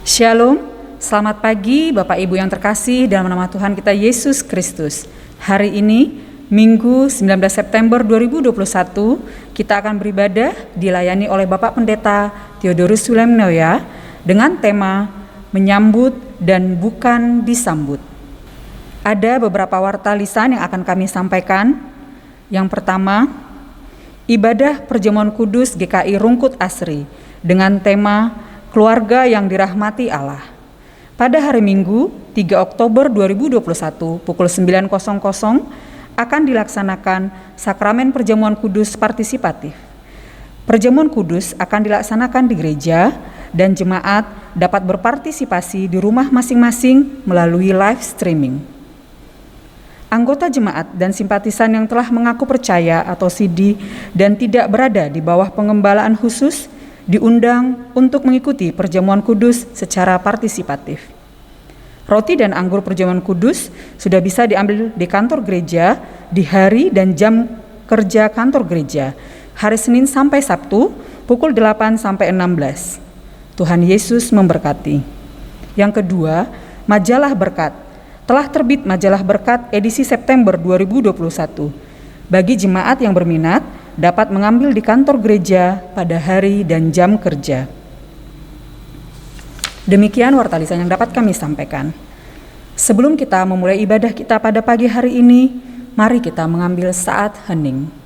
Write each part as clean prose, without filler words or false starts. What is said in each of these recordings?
Shalom, selamat pagi Bapak Ibu yang terkasih dalam nama Tuhan kita Yesus Kristus. Hari ini, Minggu 19 September 2021, kita akan beribadah dilayani oleh Bapak Pendeta Theodorus Sulemnoya dengan tema Menyambut dan Bukan Disambut. Ada beberapa warta lisan yang akan kami sampaikan. Yang pertama, Ibadah Perjamuan Kudus GKI Rungkut Asri dengan tema Keluarga yang dirahmati Allah. Pada hari Minggu, 3 Oktober 2021, pukul 9.00 akan dilaksanakan Sakramen Perjamuan Kudus Partisipatif. Perjamuan Kudus akan dilaksanakan di gereja dan jemaat dapat berpartisipasi di rumah masing-masing melalui live streaming. Anggota jemaat dan simpatisan yang telah mengaku percaya atau sidi dan tidak berada di bawah pengembalaan khusus diundang untuk mengikuti perjamuan kudus secara partisipatif. Roti dan anggur perjamuan kudus sudah bisa diambil di kantor gereja di hari dan jam kerja kantor gereja, hari Senin sampai Sabtu, pukul 8 sampai 16. Tuhan Yesus memberkati. Yang kedua, majalah berkat. Telah terbit majalah berkat edisi September 2021. Bagi jemaat yang berminat, dapat mengambil di kantor gereja pada hari dan jam kerja. Demikian warta lisan yang dapat kami sampaikan. Sebelum kita memulai ibadah kita pada pagi hari ini, mari kita mengambil saat hening.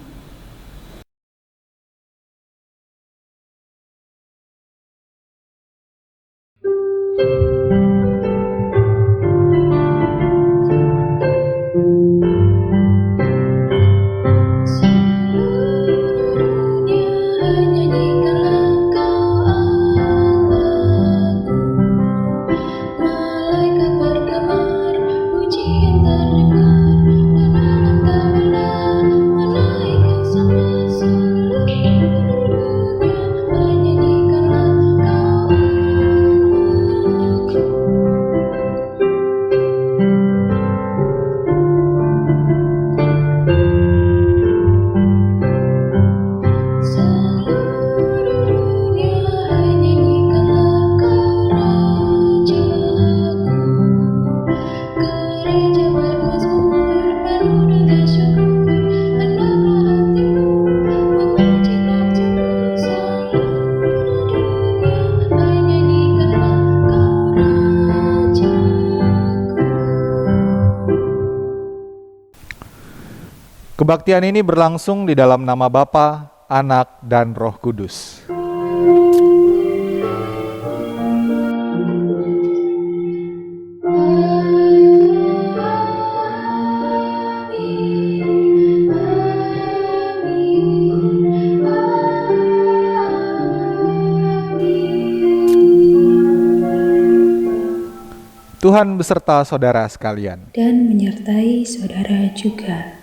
Kebaktian ini berlangsung di dalam nama Bapa, Anak, dan Roh Kudus. Tuhan beserta saudara sekalian. Dan menyertai saudara juga.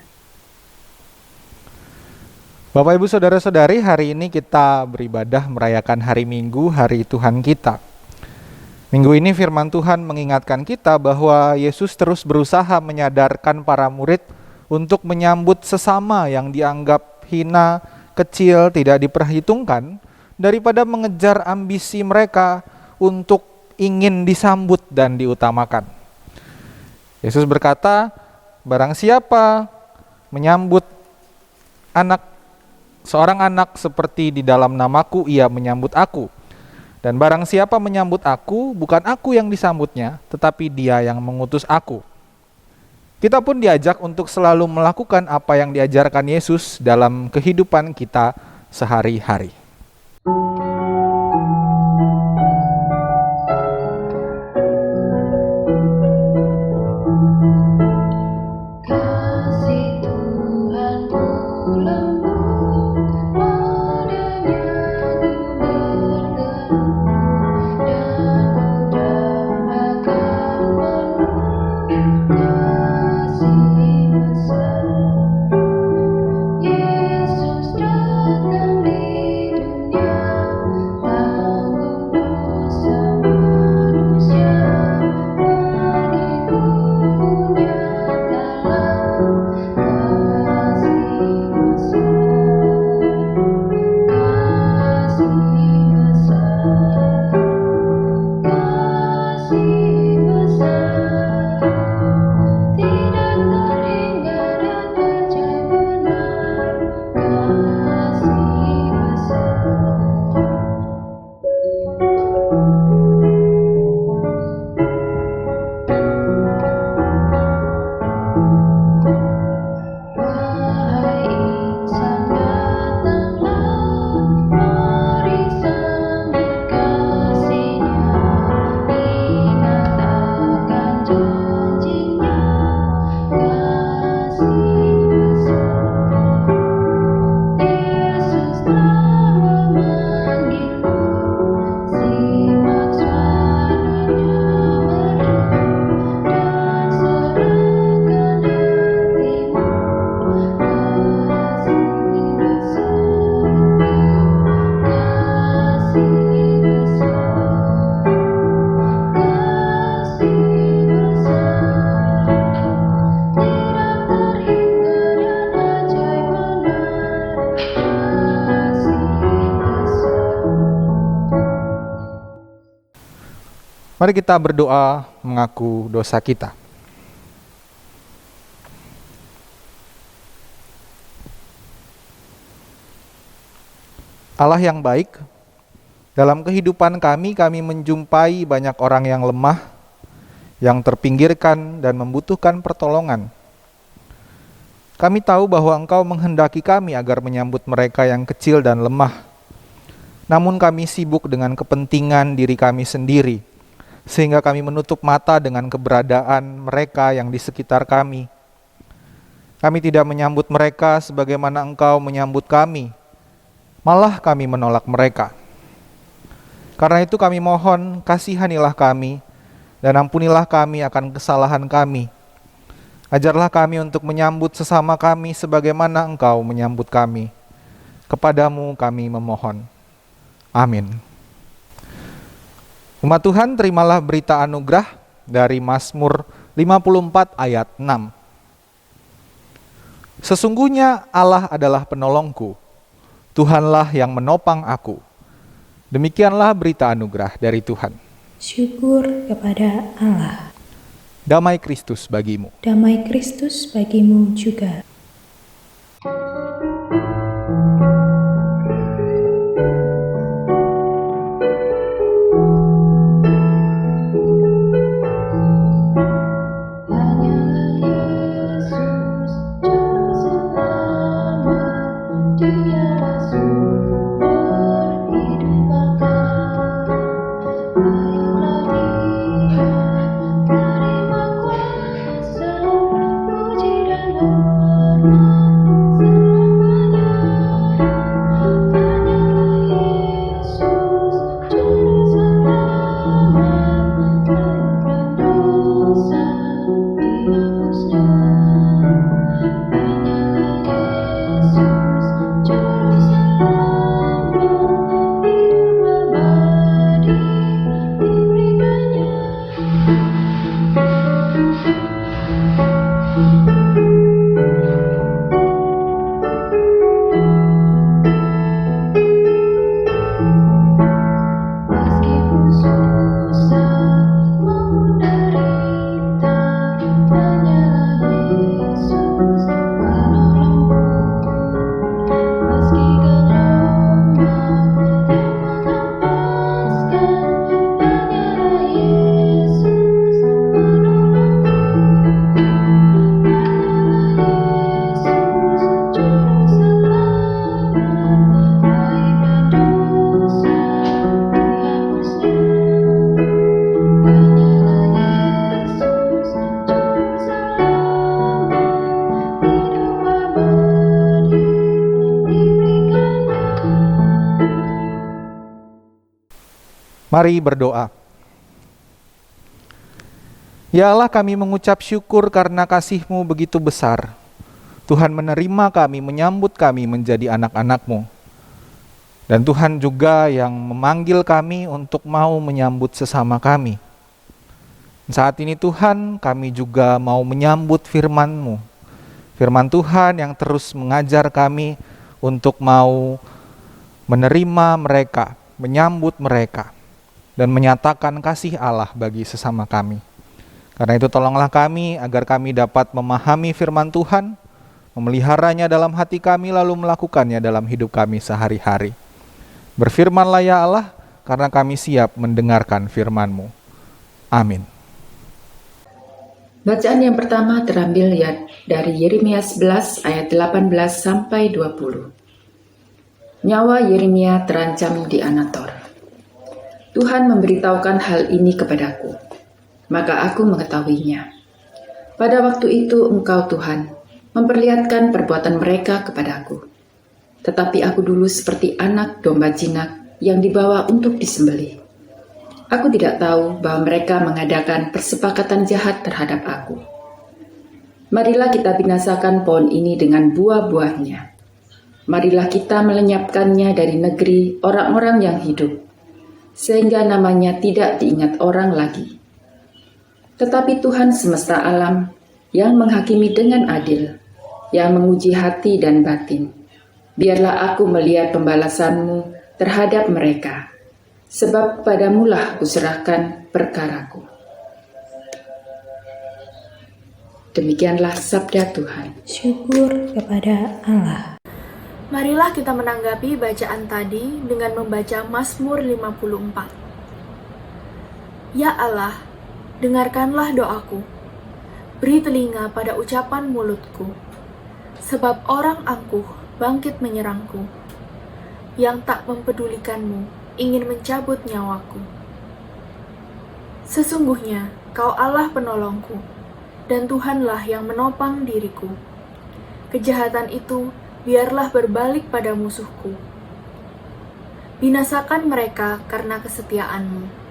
Bapak Ibu Saudara-saudari, hari ini kita beribadah merayakan hari Minggu, hari Tuhan kita. Minggu ini firman Tuhan mengingatkan kita bahwa Yesus terus berusaha menyadarkan para murid untuk menyambut sesama yang dianggap hina, kecil, tidak diperhitungkan, daripada mengejar ambisi mereka untuk ingin disambut dan diutamakan. Yesus berkata, barang siapa menyambut seorang anak seperti di dalam namaku, ia menyambut aku. Dan barang siapa menyambut aku, bukan aku yang disambutnya, tetapi dia yang mengutus aku. Kita pun diajak untuk selalu melakukan apa yang diajarkan Yesus dalam kehidupan kita sehari-hari. Yesus datang di Mari kita berdoa mengaku dosa kita. Allah yang baik, dalam kehidupan kami menjumpai banyak orang yang lemah, yang terpinggirkan dan membutuhkan pertolongan. Kami tahu bahwa Engkau menghendaki kami agar menyambut mereka yang kecil dan lemah. Namun kami sibuk dengan kepentingan diri kami sendiri, sehingga kami menutup mata dengan keberadaan mereka yang di sekitar kami. Kami tidak menyambut mereka sebagaimana Engkau menyambut kami, malah kami menolak mereka. Karena itu kami mohon, kasihanilah kami dan ampunilah kami akan kesalahan kami. Ajarlah kami untuk menyambut sesama kami sebagaimana Engkau menyambut kami. Kepadamu kami memohon. Amin. Umat Tuhan, terimalah berita anugerah dari Mazmur 54 ayat 6. Sesungguhnya Allah adalah penolongku, Tuhanlah yang menopang aku. Demikianlah berita anugerah dari Tuhan. Syukur kepada Allah. Damai Kristus bagimu. Damai Kristus bagimu juga. Mari berdoa. Ya Allah, kami mengucap syukur karena kasih-Mu begitu besar. Tuhan menerima kami, menyambut kami menjadi anak-anak-Mu. Dan Tuhan juga yang memanggil kami untuk mau menyambut sesama kami. Saat ini Tuhan, kami juga mau menyambut firman-Mu. Firman Tuhan yang terus mengajar kami untuk mau menerima mereka, menyambut mereka, dan menyatakan kasih Allah bagi sesama kami. Karena itu tolonglah kami agar kami dapat memahami firman Tuhan, memeliharanya dalam hati kami, lalu melakukannya dalam hidup kami sehari-hari. Berfirmanlah ya Allah, karena kami siap mendengarkan firman-Mu. Amin. Bacaan yang pertama terambil dari Yeremia 11 ayat 18 sampai 20. Nyawa Yeremia terancam di Anator. Tuhan memberitahukan hal ini kepadaku, maka aku mengetahuinya. Pada waktu itu Engkau Tuhan memperlihatkan perbuatan mereka kepadaku. Tetapi aku dulu seperti anak domba jinak yang dibawa untuk disembelih. Aku tidak tahu bahwa mereka mengadakan persepakatan jahat terhadap aku. Marilah kita binasakan pohon ini dengan buah-buahnya. Marilah kita melenyapkannya dari negeri orang-orang yang hidup, sehingga namanya tidak diingat orang lagi. Tetapi Tuhan semesta alam yang menghakimi dengan adil, yang menguji hati dan batin, biarlah aku melihat pembalasan-Mu terhadap mereka, sebab padamulah kuserahkan perkaraku. Demikianlah sabda Tuhan. Syukur kepada Allah. Marilah kita menanggapi bacaan tadi dengan membaca Mazmur 54. Ya Allah, dengarkanlah doaku. Beri telinga pada ucapan mulutku. Sebab orang angkuh bangkit menyerangku. Yang tak mempedulikanmu ingin mencabut nyawaku. Sesungguhnya Kau Allah penolongku, dan Tuhanlah yang menopang diriku. Kejahatan itu biarlah berbalik pada musuhku. Binasakan mereka karena kesetiaan-Mu.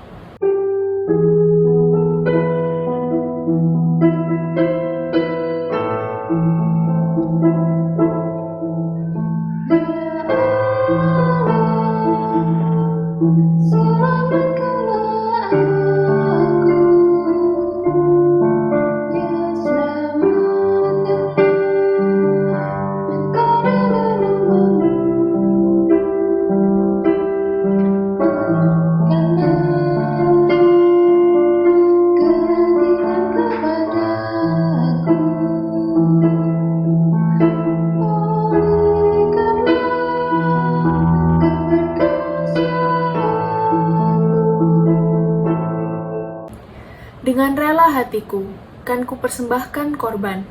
Dengan rela hatiku, kan ku persembahkan korban,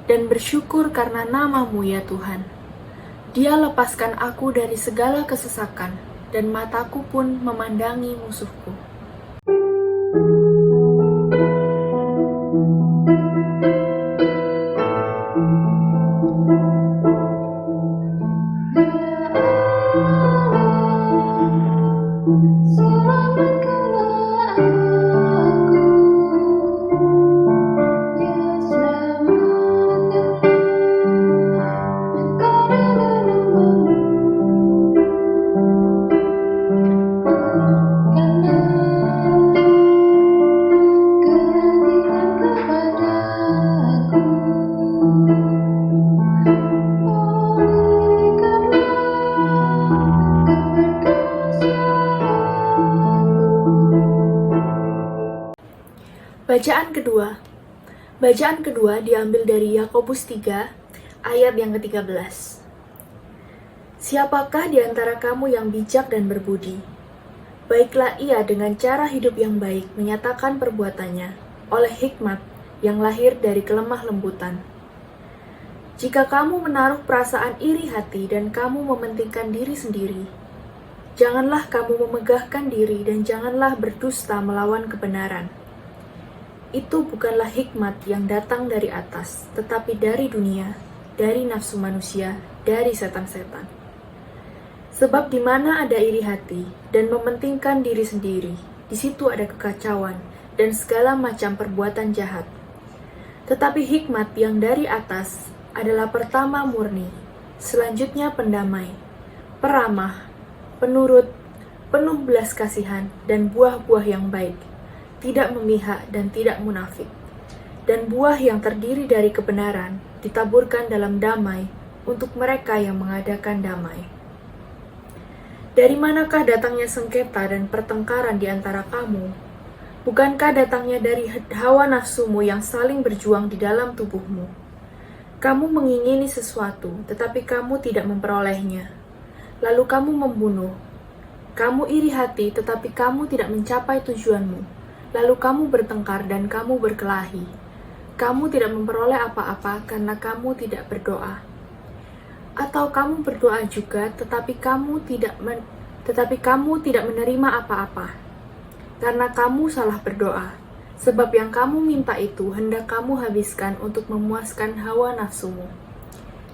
dan bersyukur karena nama-Mu ya Tuhan. Dia lepaskan aku dari segala kesesakan, dan mataku pun memandangi musuhku. Bacaan kedua diambil dari Yakobus 3 ayat yang ke-13. Siapakah di antara kamu yang bijak dan berbudi? Baiklah ia dengan cara hidup yang baik menyatakan perbuatannya oleh hikmat yang lahir dari kelemah lembutan. Jika kamu menaruh perasaan iri hati dan kamu mementingkan diri sendiri, janganlah kamu memegahkan diri dan janganlah berdusta melawan kebenaran. Itu bukanlah hikmat yang datang dari atas, tetapi dari dunia, dari nafsu manusia, dari setan-setan. Sebab di mana ada iri hati dan mementingkan diri sendiri, di situ ada kekacauan dan segala macam perbuatan jahat. Tetapi hikmat yang dari atas adalah pertama murni, selanjutnya pendamai, peramah, penurut, penuh belas kasihan dan buah-buah yang baik, tidak memihak dan tidak munafik, dan buah yang terdiri dari kebenaran ditaburkan dalam damai untuk mereka yang mengadakan damai. Dari manakah datangnya sengketa dan pertengkaran di antara kamu? Bukankah datangnya dari hawa nafsumu yang saling berjuang di dalam tubuhmu? Kamu mengingini sesuatu, tetapi kamu tidak memperolehnya. Lalu kamu membunuh. Kamu iri hati, tetapi kamu tidak mencapai tujuanmu. Lalu kamu bertengkar dan kamu berkelahi. Kamu tidak memperoleh apa-apa karena kamu tidak berdoa. Atau kamu berdoa juga, tetapi kamu tidak menerima apa-apa, karena kamu salah berdoa. Sebab yang kamu minta itu hendak kamu habiskan untuk memuaskan hawa nafsumu.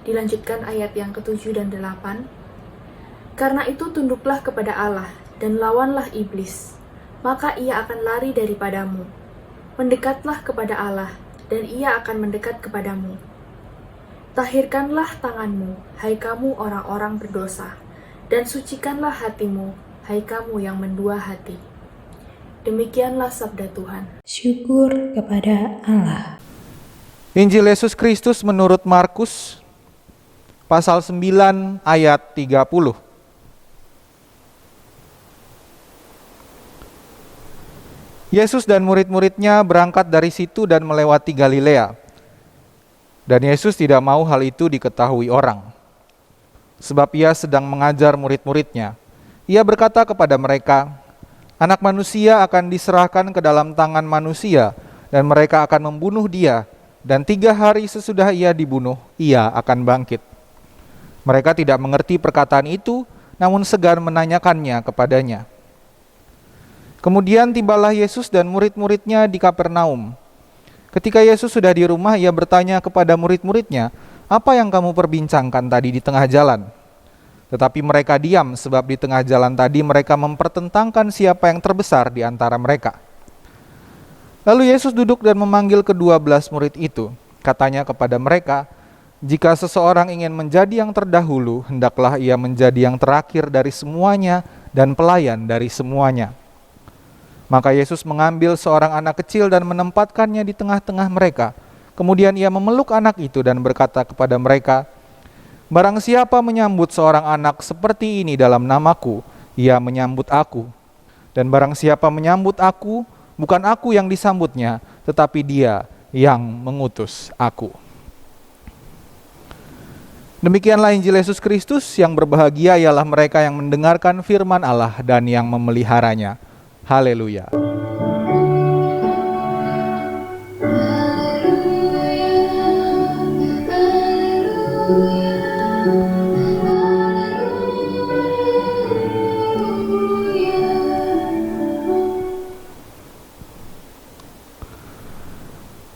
Dilanjutkan ayat yang ke-7 dan 8. Karena itu tunduklah kepada Allah dan lawanlah iblis, maka ia akan lari daripadamu. Mendekatlah kepada Allah, dan ia akan mendekat kepadamu. Tahirkanlah tanganmu, hai kamu orang-orang berdosa, dan sucikanlah hatimu, hai kamu yang mendua hati. Demikianlah sabda Tuhan. Syukur kepada Allah. Injil Yesus Kristus menurut Markus, pasal 9 ayat 30. Yesus dan murid-muridnya berangkat dari situ dan melewati Galilea. Dan Yesus tidak mau hal itu diketahui orang, sebab ia sedang mengajar murid-muridnya. Ia berkata kepada mereka, Anak Manusia akan diserahkan ke dalam tangan manusia, dan mereka akan membunuh dia, dan 3 hari sesudah ia dibunuh, ia akan bangkit. Mereka tidak mengerti perkataan itu, namun segan menanyakannya kepadanya. Kemudian tibalah Yesus dan murid-muridnya di Kapernaum. Ketika Yesus sudah di rumah, ia bertanya kepada murid-muridnya, "Apa yang kamu perbincangkan tadi di tengah jalan?" Tetapi mereka diam, sebab di tengah jalan tadi mereka mempertentangkan siapa yang terbesar di antara mereka. Lalu Yesus duduk dan memanggil ke-12 murid itu. Katanya kepada mereka, "Jika seseorang ingin menjadi yang terdahulu, hendaklah ia menjadi yang terakhir dari semuanya dan pelayan dari semuanya." Maka Yesus mengambil seorang anak kecil dan menempatkannya di tengah-tengah mereka. Kemudian ia memeluk anak itu dan berkata kepada mereka, "Barang siapa menyambut seorang anak seperti ini dalam namaku, ia menyambut aku. Dan barang siapa menyambut aku, bukan aku yang disambutnya, tetapi dia yang mengutus aku." Demikianlah Injil Yesus Kristus. Yang berbahagia ialah mereka yang mendengarkan firman Allah dan yang memeliharanya. Haleluya.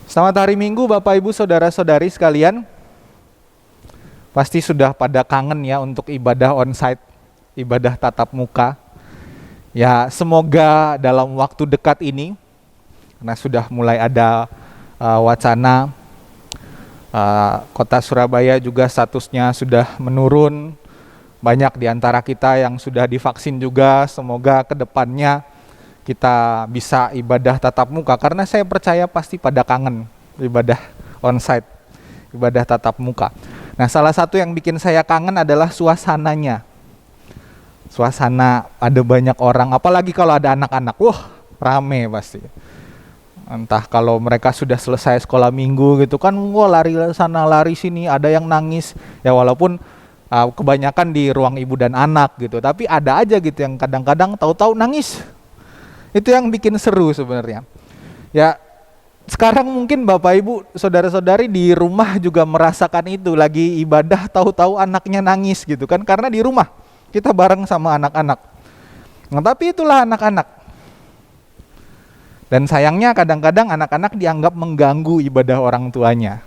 Selamat hari Minggu Bapak Ibu Saudara-saudari sekalian. Pasti sudah pada kangen ya untuk ibadah onsite, ibadah tatap muka. Ya, semoga dalam waktu dekat ini, karena sudah mulai ada wacana Kota Surabaya juga statusnya sudah menurun. Banyak di antara kita yang sudah divaksin juga. Semoga ke depannya kita bisa ibadah tatap muka, karena saya percaya pasti pada kangen ibadah onsite, ibadah tatap muka. Nah, salah satu yang bikin saya kangen adalah suasananya. Suasana ada banyak orang, apalagi kalau ada anak-anak, wah rame pasti. Entah kalau mereka sudah selesai sekolah minggu gitu kan, wah lari sana lari sini, ada yang nangis. Ya walaupun kebanyakan di ruang ibu dan anak gitu, tapi ada aja gitu yang kadang-kadang tahu-tahu nangis. Itu yang bikin seru sebenarnya. Ya sekarang mungkin Bapak Ibu Saudara-saudari di rumah juga merasakan itu, lagi ibadah tahu-tahu anaknya nangis gitu kan, karena di rumah kita bareng sama anak-anak. Nah, tapi itulah anak-anak. Dan sayangnya kadang-kadang anak-anak dianggap mengganggu ibadah orang tuanya.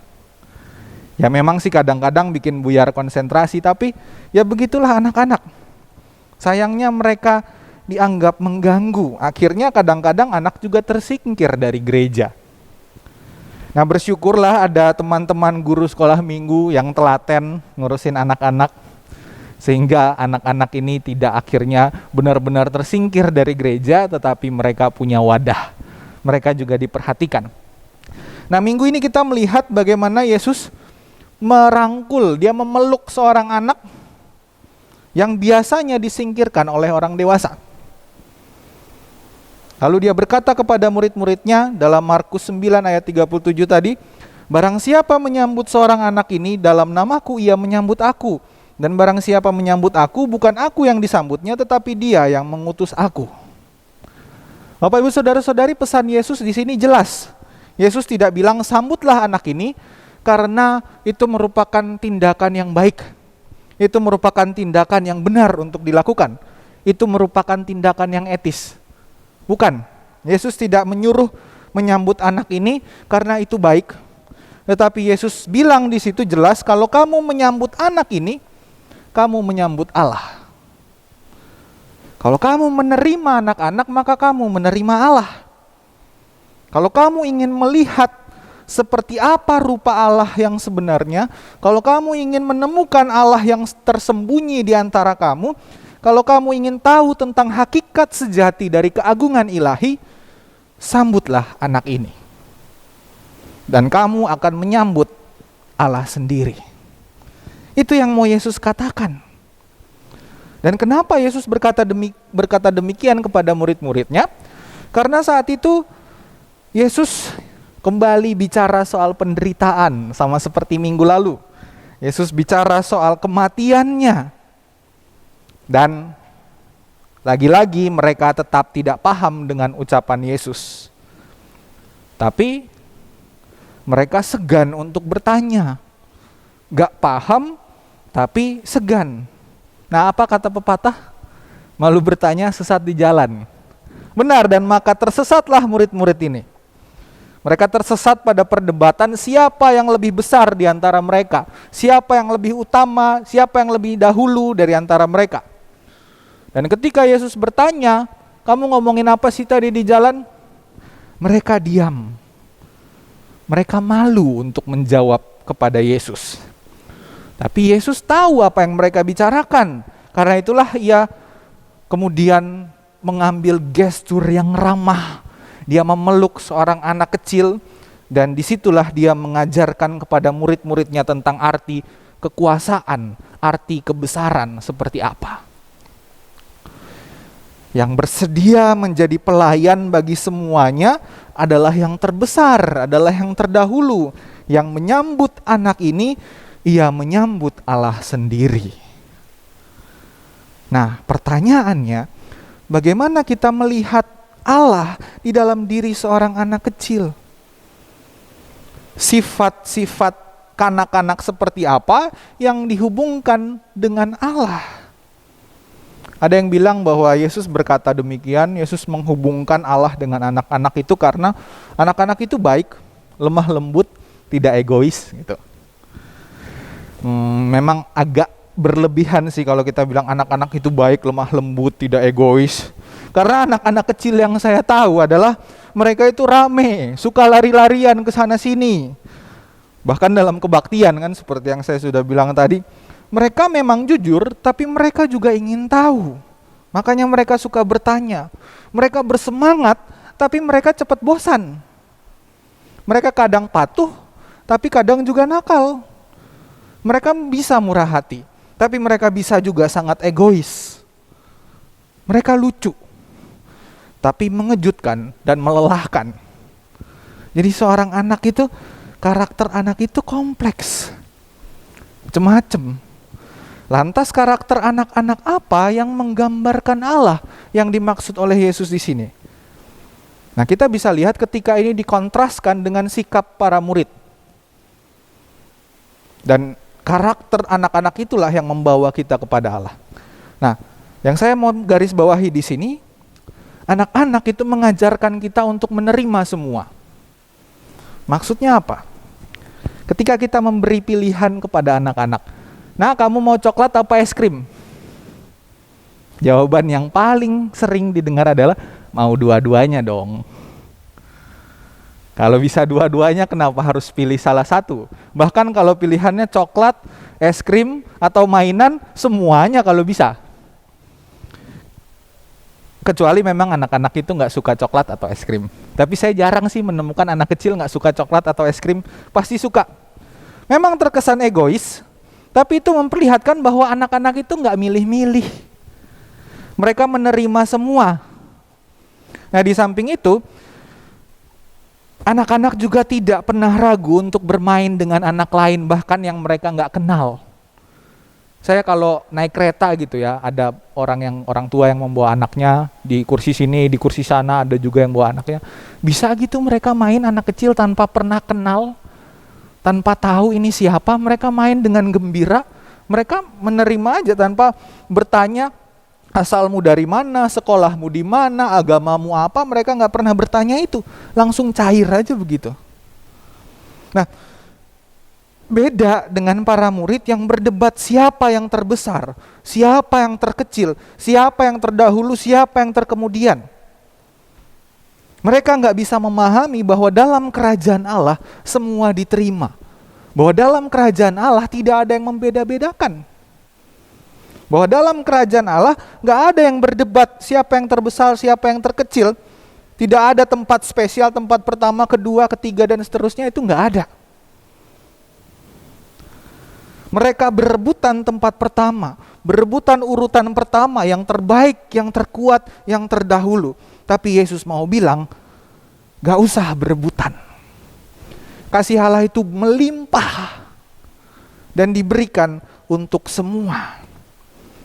Ya memang sih kadang-kadang bikin buyar konsentrasi, tapi ya begitulah anak-anak. Sayangnya mereka dianggap mengganggu. Akhirnya kadang-kadang anak juga tersingkir dari gereja. Nah, bersyukurlah ada teman-teman guru sekolah minggu yang telaten ngurusin anak-anak, sehingga anak-anak ini tidak akhirnya benar-benar tersingkir dari gereja, tetapi mereka punya wadah. Mereka juga diperhatikan. Nah, minggu ini kita melihat bagaimana Yesus merangkul, dia memeluk seorang anak yang biasanya disingkirkan oleh orang dewasa. Lalu dia berkata kepada murid-muridnya dalam Markus 9 ayat 37 tadi, "Barang siapa menyambut seorang anak ini dalam namaku, ia menyambut aku. Dan barang siapa menyambut aku, bukan aku yang disambutnya, tetapi dia yang mengutus aku." Bapak Ibu Saudara-saudari, pesan Yesus di sini jelas. Yesus tidak bilang sambutlah anak ini karena itu merupakan tindakan yang baik. Itu merupakan tindakan yang benar untuk dilakukan. Itu merupakan tindakan yang etis. Bukan. Yesus tidak menyuruh menyambut anak ini karena itu baik. Tetapi Yesus bilang di situ jelas, kalau kamu menyambut anak ini, kamu menyambut Allah. Kalau kamu menerima anak-anak, maka kamu menerima Allah. Kalau kamu ingin melihat seperti apa rupa Allah yang sebenarnya, kalau kamu ingin menemukan Allah yang tersembunyi di antara kamu, kalau kamu ingin tahu tentang hakikat sejati dari keagungan ilahi, sambutlah anak ini. Dan kamu akan menyambut Allah sendiri. Itu yang mau Yesus katakan. Dan kenapa Yesus berkata demikian kepada murid-muridnya? Karena saat itu Yesus kembali bicara soal penderitaan, sama seperti minggu lalu. Yesus bicara soal kematiannya. Dan lagi-lagi mereka tetap tidak paham dengan ucapan Yesus. Tapi mereka segan untuk bertanya. Gak paham, tapi segan. Nah, apa kata pepatah? Malu bertanya, sesat di jalan. Benar, dan maka tersesatlah murid-murid ini. Mereka tersesat pada perdebatan siapa yang lebih besar di antara mereka, siapa yang lebih utama, siapa yang lebih dahulu dari antara mereka. Dan ketika Yesus bertanya, kamu ngomongin apa sih tadi di jalan? Mereka diam. Mereka malu untuk menjawab kepada Yesus. Tapi Yesus tahu apa yang mereka bicarakan. Karena itulah ia kemudian mengambil gestur yang ramah. Dia memeluk seorang anak kecil dan disitulah dia mengajarkan kepada murid-muridnya tentang arti kekuasaan, arti kebesaran seperti apa. Yang bersedia menjadi pelayan bagi semuanya adalah yang terbesar, adalah yang terdahulu. Yang menyambut anak ini, ia menyambut Allah sendiri. Nah, pertanyaannya, bagaimana kita melihat Allah di dalam diri seorang anak kecil? Sifat-sifat kanak-kanak seperti apa yang dihubungkan dengan Allah? Ada yang bilang bahwa Yesus berkata demikian, Yesus menghubungkan Allah dengan anak-anak itu karena anak-anak itu baik, lemah lembut, tidak egois gitu. Memang agak berlebihan sih kalau kita bilang anak-anak itu baik, lemah lembut, tidak egois. Karena anak-anak kecil yang saya tahu adalah mereka itu rame, suka lari-larian ke sana sini. Bahkan dalam kebaktian kan seperti yang saya sudah bilang tadi, mereka memang jujur tapi mereka juga ingin tahu. Makanya mereka suka bertanya. Mereka bersemangat tapi mereka cepat bosan. Mereka kadang patuh tapi kadang juga nakal. Mereka bisa murah hati, tapi mereka bisa juga sangat egois. Mereka lucu, tapi mengejutkan dan melelahkan. Jadi seorang anak itu, karakter anak itu kompleks, macam-macam. Lantas karakter anak-anak apa yang menggambarkan Allah yang dimaksud oleh Yesus di sini? Nah, kita bisa lihat ketika ini dikontraskan dengan sikap para murid. Dan karakter anak-anak itulah yang membawa kita kepada Allah. Nah, yang saya mau garis bawahi di sini, anak-anak itu mengajarkan kita untuk menerima semua. Maksudnya apa? Ketika kita memberi pilihan kepada anak-anak, nah kamu mau coklat apa es krim? Jawaban yang paling sering didengar adalah mau dua-duanya dong. Kalau bisa dua-duanya, kenapa harus pilih salah satu? Bahkan kalau pilihannya coklat, es krim, atau mainan, semuanya kalau bisa. Kecuali memang anak-anak itu nggak suka coklat atau es krim. Tapi saya jarang sih menemukan anak kecil nggak suka coklat atau es krim. Pasti suka. Memang terkesan egois, tapi itu memperlihatkan bahwa anak-anak itu nggak milih-milih. Mereka menerima semua. Nah, di samping itu, anak-anak juga tidak pernah ragu untuk bermain dengan anak lain, bahkan yang mereka nggak kenal. Saya kalau naik kereta gitu ya, ada orang tua yang membawa anaknya di kursi sini, di kursi sana, ada juga yang bawa anaknya. Bisa gitu mereka main anak kecil tanpa pernah kenal, tanpa tahu ini siapa, mereka main dengan gembira. Mereka menerima aja tanpa bertanya asalmu dari mana, sekolahmu di mana, agamamu apa, mereka nggak pernah bertanya itu. Langsung cair aja begitu. Nah, beda dengan para murid yang berdebat siapa yang terbesar, siapa yang terkecil, siapa yang terdahulu, siapa yang terkemudian. Mereka nggak bisa memahami bahwa dalam kerajaan Allah semua diterima. Bahwa dalam kerajaan Allah tidak ada yang membeda-bedakan. Bahwa dalam kerajaan Allah nggak ada yang berdebat siapa yang terbesar, siapa yang terkecil. Tidak ada tempat spesial, tempat pertama, kedua, ketiga, dan seterusnya, itu nggak ada. Mereka berebutan tempat pertama, berebutan urutan pertama yang terbaik, yang terkuat, yang terdahulu. Tapi Yesus mau bilang, gak usah berebutan. Kasih Allah itu melimpah dan diberikan untuk semua.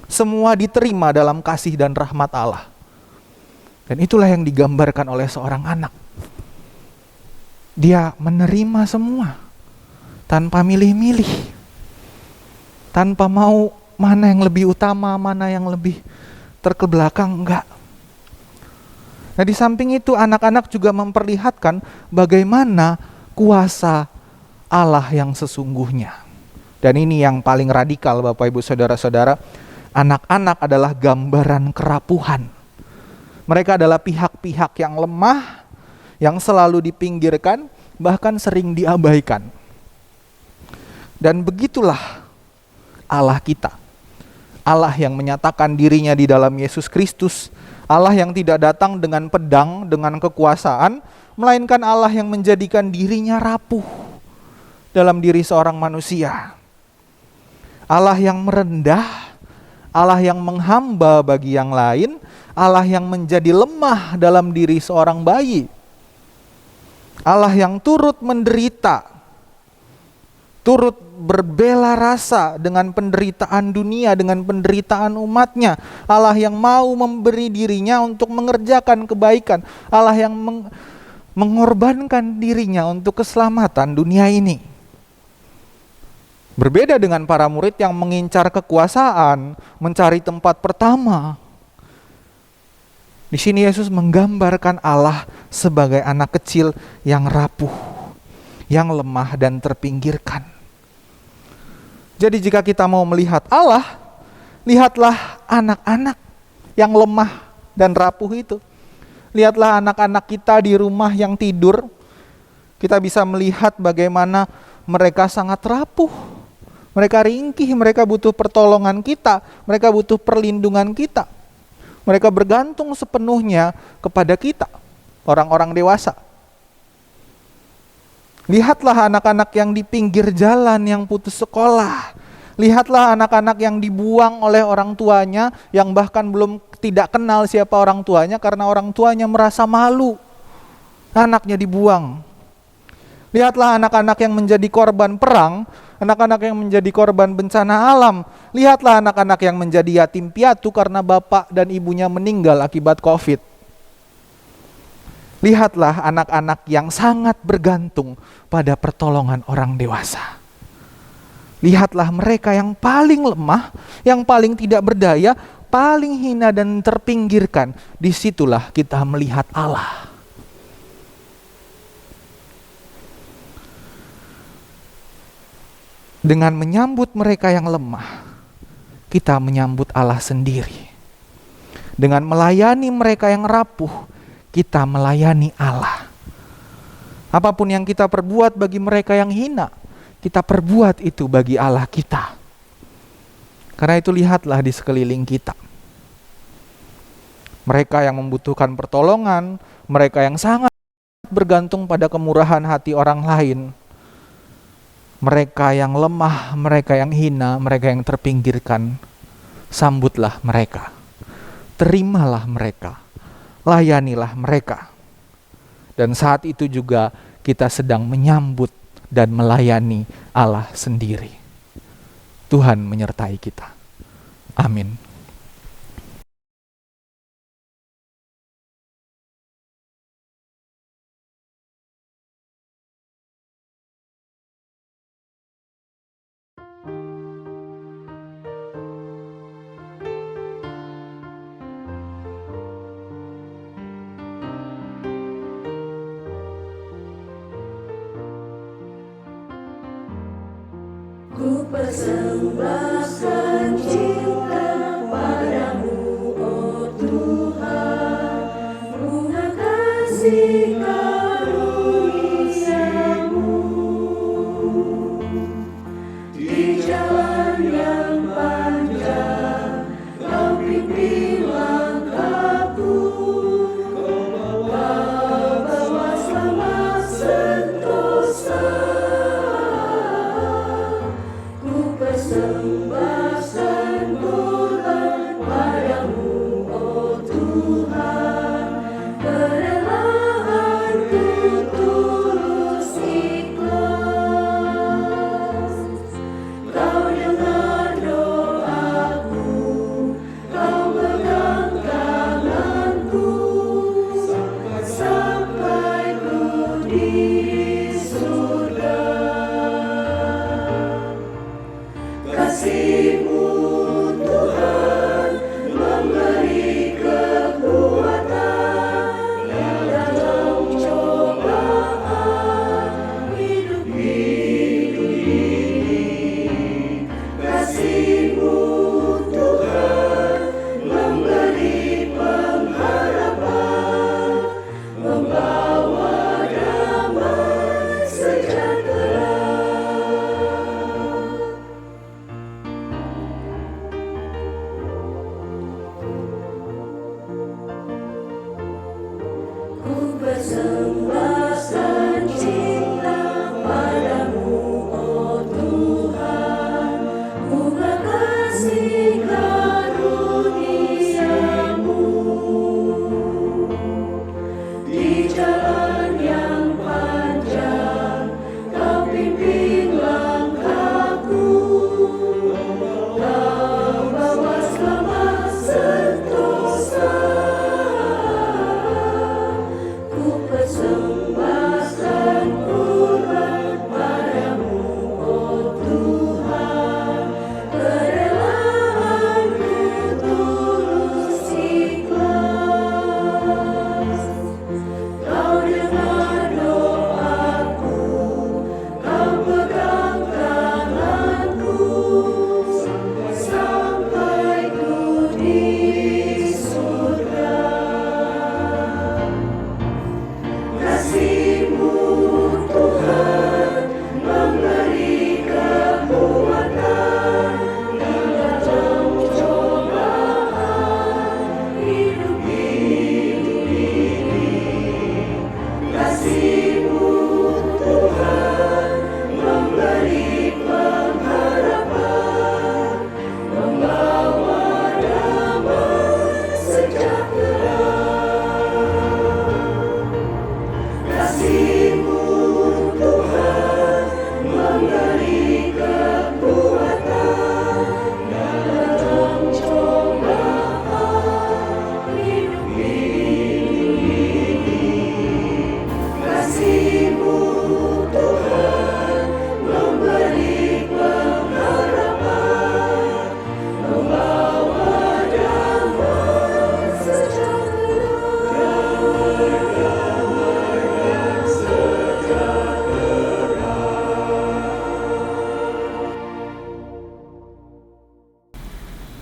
Semua diterima dalam kasih dan rahmat Allah. Dan itulah yang digambarkan oleh seorang anak. Dia menerima semua tanpa milih-milih, tanpa mau mana yang lebih utama, mana yang lebih terkebelakang, enggak. Nah, di samping itu anak-anak juga memperlihatkan bagaimana kuasa Allah yang sesungguhnya. Dan ini yang paling radikal, Bapak Ibu Saudara-saudara. Anak-anak adalah gambaran kerapuhan. Mereka adalah pihak-pihak yang lemah, yang selalu dipinggirkan, bahkan sering diabaikan. Dan begitulah Allah kita. Allah yang menyatakan dirinya di dalam Yesus Kristus. Allah yang tidak datang dengan pedang, dengan kekuasaan, melainkan Allah yang menjadikan dirinya rapuh dalam diri seorang manusia. Allah yang merendah, Allah yang menghamba bagi yang lain, Allah yang menjadi lemah dalam diri seorang bayi. Allah yang turut menderita, turut berbela rasa dengan penderitaan dunia, dengan penderitaan umatnya. Allah yang mau memberi dirinya untuk mengerjakan kebaikan. Allah yang mengorbankan dirinya untuk keselamatan dunia ini. Berbeda dengan para murid yang mengincar kekuasaan, mencari tempat pertama. Di sini Yesus menggambarkan Allah sebagai anak kecil yang rapuh, yang lemah dan terpinggirkan. Jadi jika kita mau melihat Allah, lihatlah anak-anak yang lemah dan rapuh itu. Lihatlah anak-anak kita di rumah yang tidur. Kita bisa melihat bagaimana mereka sangat rapuh. Mereka ringkih, mereka butuh pertolongan kita, mereka butuh perlindungan kita. Mereka bergantung sepenuhnya kepada kita, orang-orang dewasa. Lihatlah anak-anak yang di pinggir jalan yang putus sekolah. Lihatlah anak-anak yang dibuang oleh orang tuanya, yang bahkan belum tidak kenal siapa orang tuanya karena orang tuanya merasa malu. Anaknya dibuang. Lihatlah anak-anak yang menjadi korban perang, anak-anak yang menjadi korban bencana alam. Lihatlah anak-anak yang menjadi yatim piatu karena bapak dan ibunya meninggal akibat COVID. Lihatlah anak-anak yang sangat bergantung pada pertolongan orang dewasa. Lihatlah mereka yang paling lemah, yang paling tidak berdaya, paling hina dan terpinggirkan. Disitulah kita melihat Allah. Dengan menyambut mereka yang lemah, kita menyambut Allah sendiri. Dengan melayani mereka yang rapuh, kita melayani Allah. Apapun yang kita perbuat bagi mereka yang hina, kita perbuat itu bagi Allah kita. Karena itu lihatlah di sekeliling kita. Mereka yang membutuhkan pertolongan, mereka yang sangat bergantung pada kemurahan hati orang lain. Mereka yang lemah, mereka yang hina, mereka yang terpinggirkan. Sambutlah mereka. Terimalah mereka. Layanilah mereka. Dan saat itu juga kita sedang menyambut dan melayani Allah sendiri. Tuhan menyertai kita. Amin. Ku persembahkan cinta padamu, oh Tuhan, bunga kasih karuniamu. Di jalan yang panjang, kau pimpin langkahku, kau bawa selamat sentosa. Persembahkan korban padamu, oh Tuhan,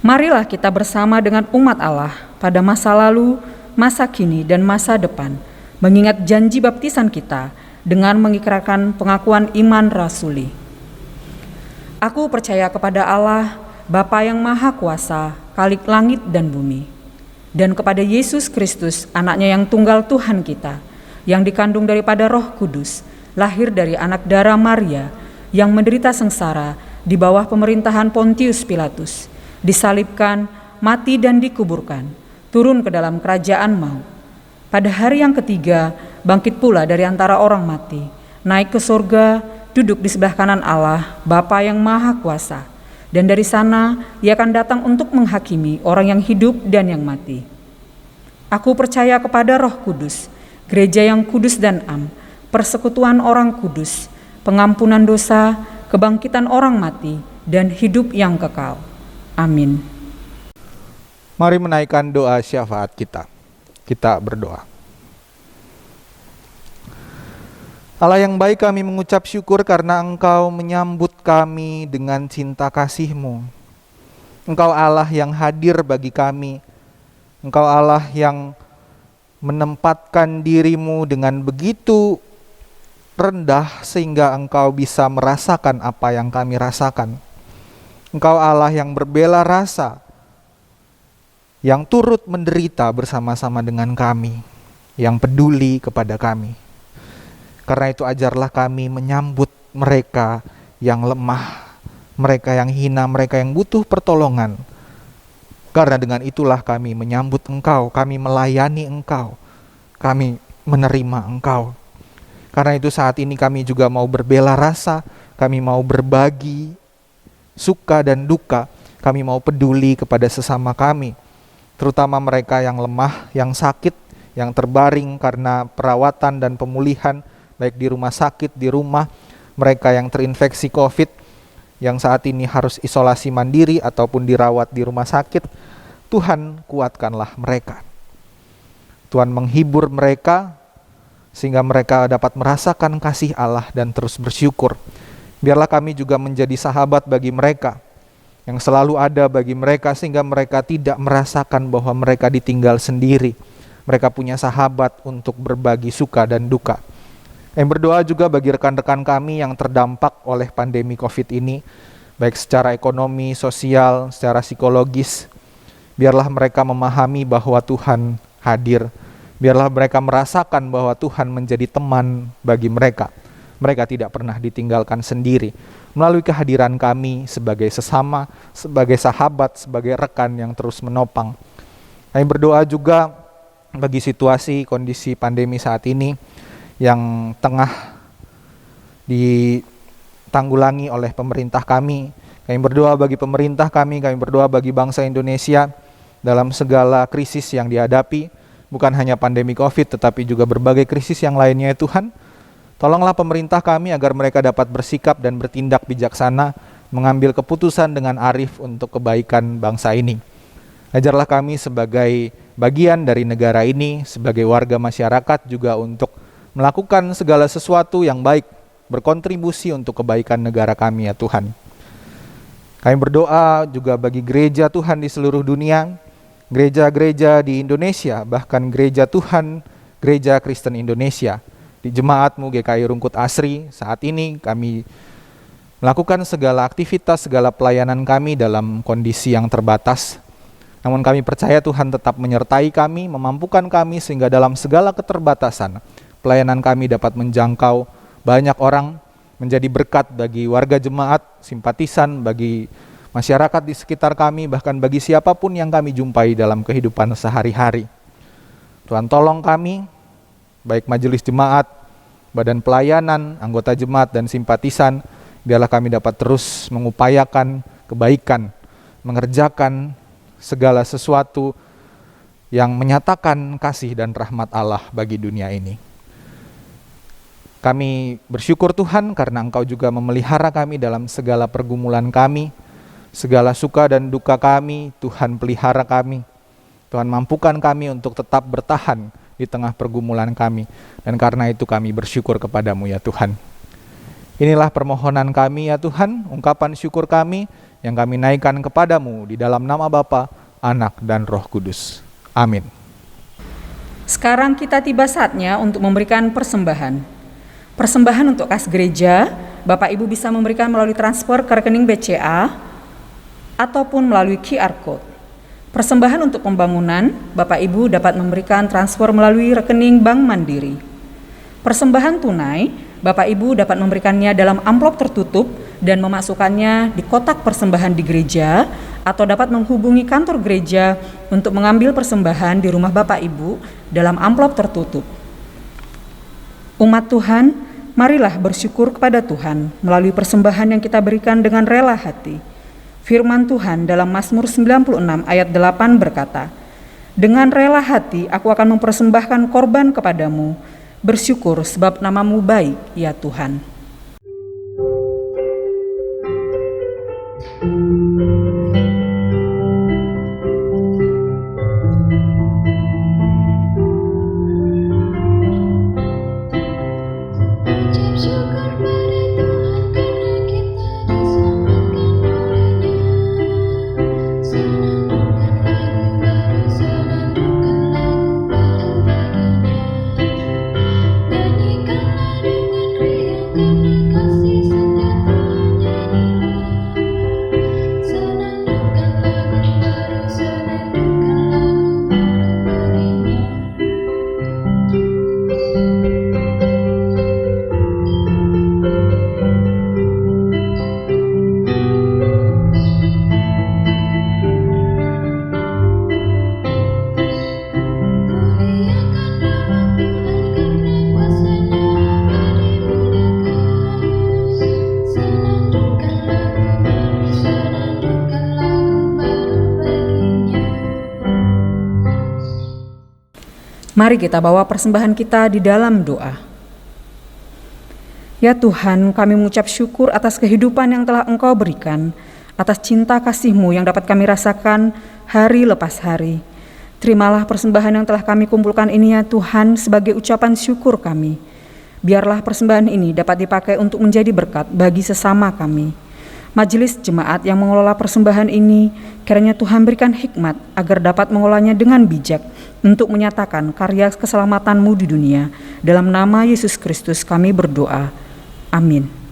Marilah kita bersama dengan umat Allah pada masa lalu, masa kini, dan masa depan, mengingat janji baptisan kita dengan mengikrarkan pengakuan iman rasuli. Aku percaya kepada Allah, Bapa yang Maha Kuasa, Khalik langit dan bumi, dan kepada Yesus Kristus, anaknya yang tunggal Tuhan kita, yang dikandung daripada Roh Kudus, lahir dari anak darah Maria, yang menderita sengsara di bawah pemerintahan Pontius Pilatus, disalibkan, mati dan dikuburkan, turun ke dalam kerajaan maut. Pada hari yang ketiga, bangkit pula dari antara orang mati, naik ke surga, duduk di sebelah kanan Allah, Bapa yang Maha Kuasa, dan dari sana Ia akan datang untuk menghakimi orang yang hidup dan yang mati. Aku percaya kepada Roh Kudus, gereja yang kudus dan am, persekutuan orang kudus, pengampunan dosa, kebangkitan orang mati, dan hidup yang kekal. Amin. Mari menaikkan doa syafaat kita. Kita berdoa. Allah yang baik, kami mengucap syukur karena Engkau menyambut kami dengan cinta kasih-Mu. Engkau Allah yang hadir bagi kami. Engkau Allah yang menempatkan diri-Mu dengan begitu rendah sehingga Engkau bisa merasakan apa yang kami rasakan. Engkau Allah yang berbela rasa, yang turut menderita bersama-sama dengan kami, yang peduli kepada kami. Karena itu ajarlah kami menyambut mereka yang lemah, mereka yang hina, mereka yang butuh pertolongan. Karena dengan itulah kami menyambut Engkau, kami melayani Engkau, kami menerima Engkau. Karena itu saat ini kami juga mau berbela rasa, kami mau berbagi suka dan duka, kami mau peduli kepada sesama kami, terutama mereka yang lemah, yang sakit, yang terbaring karena perawatan dan pemulihan, baik di rumah sakit, di rumah, mereka yang terinfeksi COVID, yang saat ini harus isolasi mandiri ataupun dirawat di rumah sakit. Tuhan, kuatkanlah mereka. Tuhan menghibur mereka, sehingga mereka dapat merasakan kasih Allah dan terus bersyukur. Biarlah kami juga menjadi sahabat bagi mereka, yang selalu ada bagi mereka, sehingga mereka tidak merasakan bahwa mereka ditinggal sendiri. Mereka punya sahabat untuk berbagi suka dan duka. Yang berdoa juga bagi rekan-rekan kami yang terdampak oleh pandemi COVID ini, baik secara ekonomi, sosial, secara psikologis. Biarlah mereka memahami bahwa Tuhan hadir. Biarlah mereka merasakan bahwa Tuhan menjadi teman bagi mereka. Mereka tidak pernah ditinggalkan sendiri. Melalui kehadiran kami sebagai sesama, sebagai sahabat, sebagai rekan yang terus menopang. Kami berdoa juga bagi situasi, kondisi pandemi saat ini yang tengah ditanggulangi oleh pemerintah kami. Kami berdoa bagi pemerintah kami berdoa bagi bangsa Indonesia dalam segala krisis yang dihadapi. Bukan hanya pandemi COVID, tetapi juga berbagai krisis yang lainnya ya Tuhan. Tolonglah pemerintah kami agar mereka dapat bersikap dan bertindak bijaksana, mengambil keputusan dengan arif untuk kebaikan bangsa ini. Ajarlah kami sebagai bagian dari negara ini, sebagai warga masyarakat juga untuk melakukan segala sesuatu yang baik, berkontribusi untuk kebaikan negara kami ya Tuhan. Kami berdoa juga bagi gereja Tuhan di seluruh dunia, gereja-gereja di Indonesia, bahkan gereja Tuhan, gereja Kristen Indonesia. Di Jemaat-Mu GKI Rungkut Asri, saat ini kami melakukan segala aktivitas, segala pelayanan kami dalam kondisi yang terbatas. Namun kami percaya Tuhan tetap menyertai kami, memampukan kami sehingga dalam segala keterbatasan, pelayanan kami dapat menjangkau banyak orang, menjadi berkat bagi warga jemaat, simpatisan, bagi masyarakat di sekitar kami, bahkan bagi siapapun yang kami jumpai dalam kehidupan sehari-hari. Tuhan tolong kami, baik majelis jemaat, badan pelayanan, anggota jemaat dan simpatisan, biarlah kami dapat terus mengupayakan kebaikan, mengerjakan segala sesuatu yang menyatakan kasih dan rahmat Allah bagi dunia ini. Kami bersyukur Tuhan karena Engkau juga memelihara kami dalam segala pergumulan kami, segala suka dan duka kami, Tuhan pelihara kami. Tuhan mampukan kami untuk tetap bertahan di tengah pergumulan kami. Dan karena itu kami bersyukur kepadamu ya Tuhan. Inilah permohonan kami ya Tuhan, ungkapan syukur kami yang kami naikkan kepadamu di dalam nama Bapa, Anak, dan Roh Kudus. Amin. Sekarang kita tiba saatnya untuk memberikan persembahan. Persembahan untuk kas gereja, Bapak Ibu bisa memberikan melalui transfer ke rekening BCA ataupun melalui QR Code. Persembahan untuk pembangunan, Bapak Ibu dapat memberikan transfer melalui rekening Bank Mandiri. Persembahan tunai, Bapak Ibu dapat memberikannya dalam amplop tertutup dan memasukkannya di kotak persembahan di gereja, atau dapat menghubungi kantor gereja untuk mengambil persembahan di rumah Bapak Ibu dalam amplop tertutup. Umat Tuhan, marilah bersyukur kepada Tuhan melalui persembahan yang kita berikan dengan rela hati. Firman Tuhan dalam Mazmur 96 ayat 8 berkata, "Dengan rela hati aku akan mempersembahkan korban kepadamu, bersyukur sebab namamu baik, ya Tuhan." Mari kita bawa persembahan kita di dalam doa. Ya Tuhan, kami mengucap syukur atas kehidupan yang telah Engkau berikan, atas cinta kasih-Mu yang dapat kami rasakan hari lepas hari. Terimalah persembahan yang telah kami kumpulkan ini ya Tuhan sebagai ucapan syukur kami. Biarlah persembahan ini dapat dipakai untuk menjadi berkat bagi sesama kami. Majelis jemaat yang mengelola persembahan ini, kiranya Tuhan berikan hikmat agar dapat mengolahnya dengan bijak untuk menyatakan karya keselamatan-Mu di dunia. Dalam nama Yesus Kristus kami berdoa. Amin.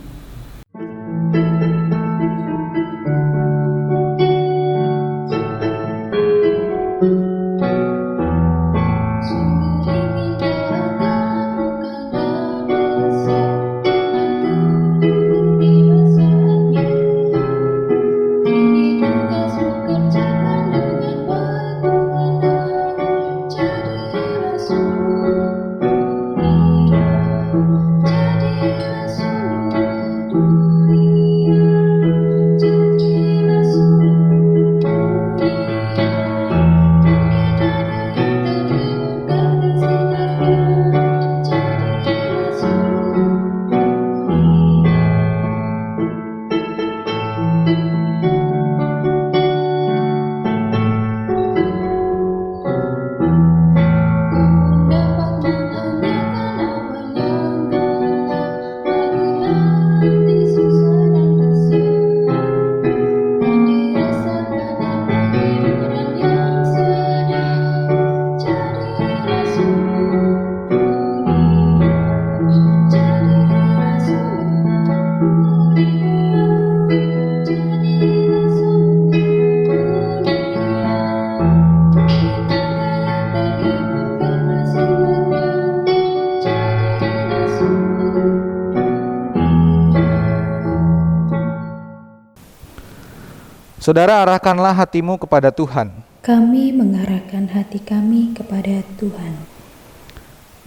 Saudara, arahkanlah hatimu kepada Tuhan. Kami mengarahkan hati kami kepada Tuhan.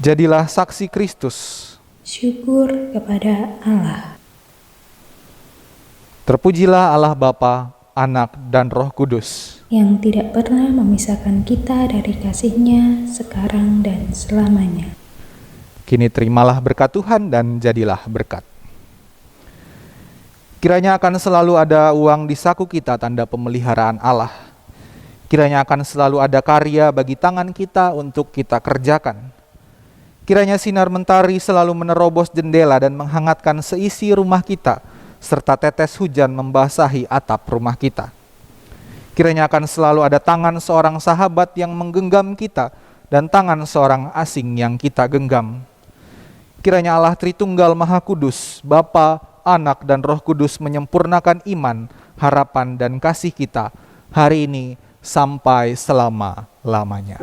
Jadilah saksi Kristus. Syukur kepada Allah. Terpujilah Allah Bapa, Anak, dan Roh Kudus, yang tidak pernah memisahkan kita dari kasih-Nya sekarang dan selamanya. Kini terimalah berkat Tuhan dan jadilah berkat. Kiranya akan selalu ada uang di saku kita, tanda pemeliharaan Allah. Kiranya akan selalu ada karya bagi tangan kita untuk kita kerjakan. Kiranya sinar mentari selalu menerobos jendela dan menghangatkan seisi rumah kita, serta tetes hujan membasahi atap rumah kita. Kiranya akan selalu ada tangan seorang sahabat yang menggenggam kita dan tangan seorang asing yang kita genggam. Kiranya Allah Tritunggal Maha Kudus, Bapa, Anak, dan Roh Kudus menyempurnakan iman, harapan, dan kasih kita hari ini sampai selama-lamanya.